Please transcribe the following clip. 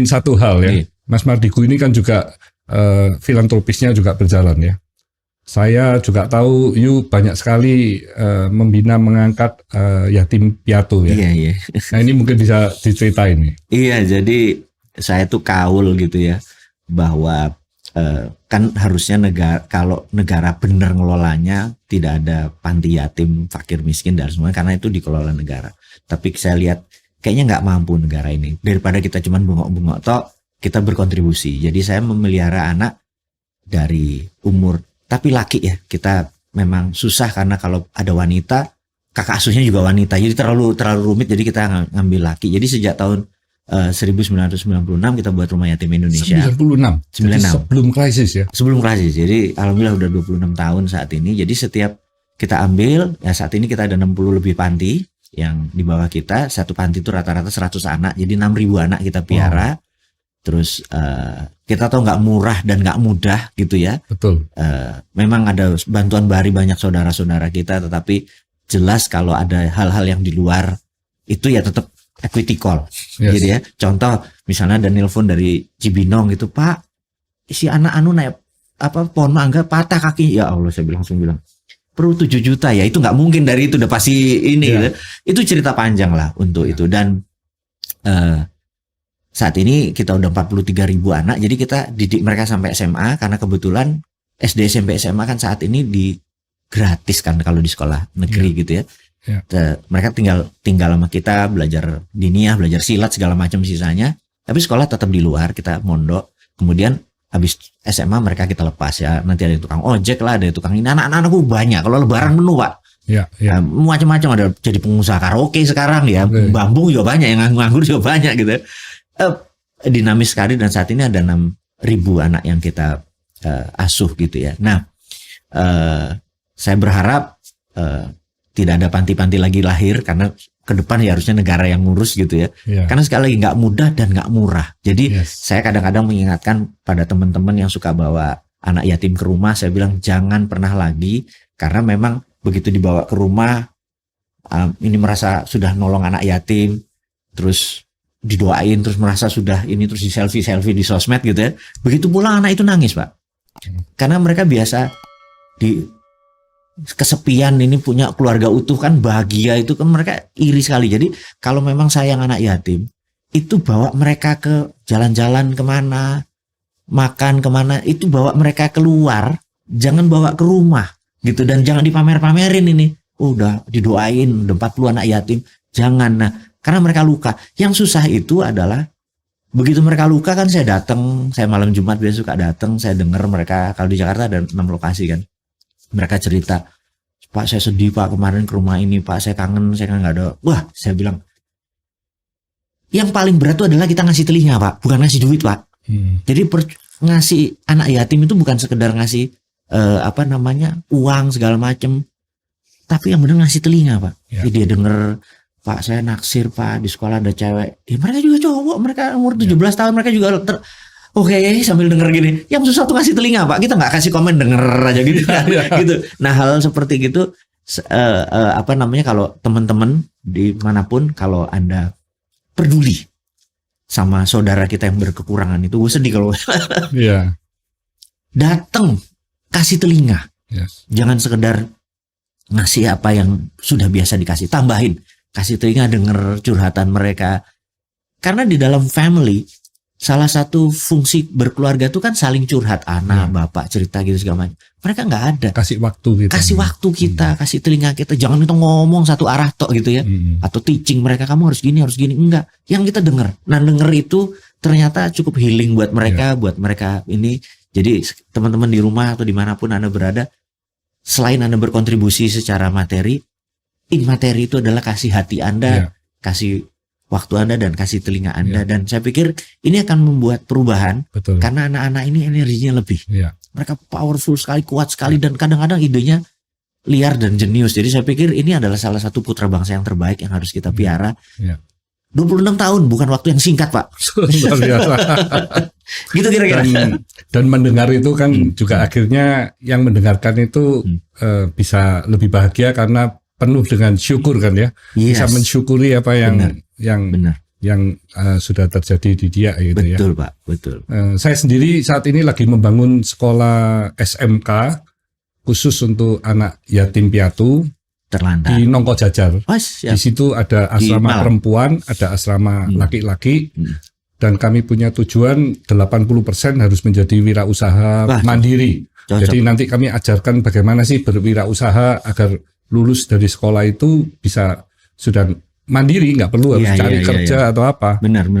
Satu hal ya, Mas Mardigu ini kan juga filantropisnya juga berjalan ya. Saya juga tahu banyak sekali membina mengangkat yatim piatu ya. Iya. Nah ini mungkin bisa diceritain nih. Iya, jadi saya tuh kaul gitu ya, bahwa kan harusnya kalau negara benar ngelolanya tidak ada panti yatim, fakir miskin dan semua, karena itu dikelola negara. Tapi saya lihat kayaknya nggak mampu negara ini. Daripada kita cuma bengok-bengok toh, kita berkontribusi. Jadi saya memelihara anak dari umur, tapi laki ya, kita memang susah karena kalau ada wanita, kakak asuhnya juga wanita, jadi terlalu rumit, jadi kita ngambil laki. Jadi sejak tahun 1996 kita buat Rumah Yatim Indonesia. 96. Jadi sebelum krisis ya. Sebelum krisis. Jadi alhamdulillah udah 26 tahun saat ini. Jadi setiap kita ambil, ya saat ini kita ada 60 lebih panti yang di bawah kita. Satu panti itu rata-rata 100 anak, jadi 6.000 anak kita piara. Terus kita tahu nggak murah dan nggak mudah gitu ya. Betul. Memang ada bantuan dari banyak saudara-saudara kita, tetapi jelas kalau ada hal-hal yang di luar itu ya tetap equity call. Yes. Gitu ya. Contoh misalnya ada nelpon dari Cibinong gitu, Pak, si anak naik pohon mangga patah kaki. Ya Allah, saya langsung bilang perlu 7 juta ya. Itu nggak mungkin, dari itu udah pasti ini. Gitu. Itu cerita panjang lah untuk itu. Dan saat ini kita udah 43.000 anak, jadi kita didik mereka sampai SMA, karena kebetulan SD, SMP, SMA kan saat ini gratis kan kalau di sekolah negeri gitu ya. Mereka tinggal sama kita, belajar diniyah, belajar silat segala macam sisanya, tapi sekolah tetap di luar, kita mondok. Kemudian habis SMA mereka kita lepas ya, nanti ada tukang ojek lah, ada tukang ini, anak-anakku banyak, kalau lebaran penuh Pak. Macam-macam, ada jadi pengusaha karaoke sekarang ya, bambu juga banyak, yang nganggur juga banyak gitu. Dinamis sekali, dan saat ini ada 6.000 anak yang kita asuh gitu ya. Nah, saya berharap tidak ada panti-panti lagi lahir, karena ke depan ya harusnya negara yang ngurus gitu ya. Karena sekali lagi nggak mudah dan nggak murah. Jadi saya kadang-kadang mengingatkan pada teman-teman yang suka bawa anak yatim ke rumah, saya bilang jangan pernah lagi, karena memang begitu dibawa ke rumah, ini merasa sudah nolong anak yatim, terus didoain, terus merasa sudah ini, terus di selfie di sosmed gitu ya. Begitu pulang anak itu nangis Pak, karena mereka biasa di kesepian, ini punya keluarga utuh kan, bahagia, itu kan mereka iri sekali. Jadi kalau memang sayang anak yatim, itu bawa mereka ke jalan-jalan kemana, makan kemana, itu bawa mereka keluar, jangan bawa ke rumah gitu. Dan jangan dipamer-pamerin ini, udah didoain udah 40 anak yatim, jangan. Nah, karena mereka luka. Yang susah itu adalah begitu mereka luka kan, saya datang, saya malam Jumat biasa suka datang, saya dengar mereka, kalau di Jakarta ada 6 lokasi kan, mereka cerita, Pak saya sedih Pak, kemarin ke rumah ini Pak, saya kangen nggak ada. Wah, saya bilang yang paling berat itu adalah kita ngasih telinga Pak, bukan ngasih duit Pak. Jadi ngasih anak yatim itu bukan sekedar ngasih uang segala macem, tapi yang benar ngasih telinga Pak. Jadi dia denger, Pak saya naksir Pak, di sekolah ada cewek. Mereka juga cowok, mereka umur 17 tahun, mereka juga oke, sambil denger gini. Yang susah tuh ngasih telinga Pak, kita nggak kasih komen, denger aja gitu kan. Gitu. Nah hal seperti gitu, kalau teman-teman dimanapun, kalau Anda peduli sama saudara kita yang berkekurangan itu, gue sedih kalau datang kasih telinga. Jangan sekedar ngasih apa yang sudah biasa dikasih, tambahin. Kasih telinga, denger curhatan mereka. Karena di dalam family, salah satu fungsi berkeluarga itu kan saling curhat, anak, bapak, cerita gitu segala macam. Mereka nggak ada. Kasih waktu kita. Kasih telinga kita. Jangan kita ngomong satu arah tok gitu ya. Atau teaching mereka, kamu harus gini. Enggak. Yang kita denger. Nah denger itu ternyata cukup healing buat mereka, buat mereka ini. Jadi teman-teman di rumah atau dimanapun Anda berada, selain Anda berkontribusi secara materi, materi itu adalah kasih hati Anda, kasih waktu Anda, dan kasih telinga Anda. Dan saya pikir ini akan membuat perubahan. Betul. Karena anak-anak ini energinya lebih. Mereka powerful sekali, kuat sekali, dan kadang-kadang idenya liar dan jenius. Jadi saya pikir ini adalah salah satu putra bangsa yang terbaik yang harus kita piara. 26 tahun bukan waktu yang singkat Pak. Luar biasa. Gitu kira-kira. Dan mendengar itu kan juga akhirnya yang mendengarkan itu bisa lebih bahagia karena penuh dengan syukur kan ya. Bisa mensyukuri apa yang yang sudah terjadi di dia gitu. Betul, ya. Betul Pak, betul. Saya sendiri saat ini lagi membangun sekolah SMK khusus untuk anak yatim piatu Terlantar. di Nongko Jajar. Oh, siap. Di situ ada asrama perempuan, ada asrama laki-laki, dan kami punya tujuan 80% harus menjadi wirausaha mandiri. Cocok. Jadi nanti kami ajarkan bagaimana sih berwirausaha agar lulus dari sekolah itu bisa sudah mandiri, nggak perlu harus cari kerja atau apa. Benar.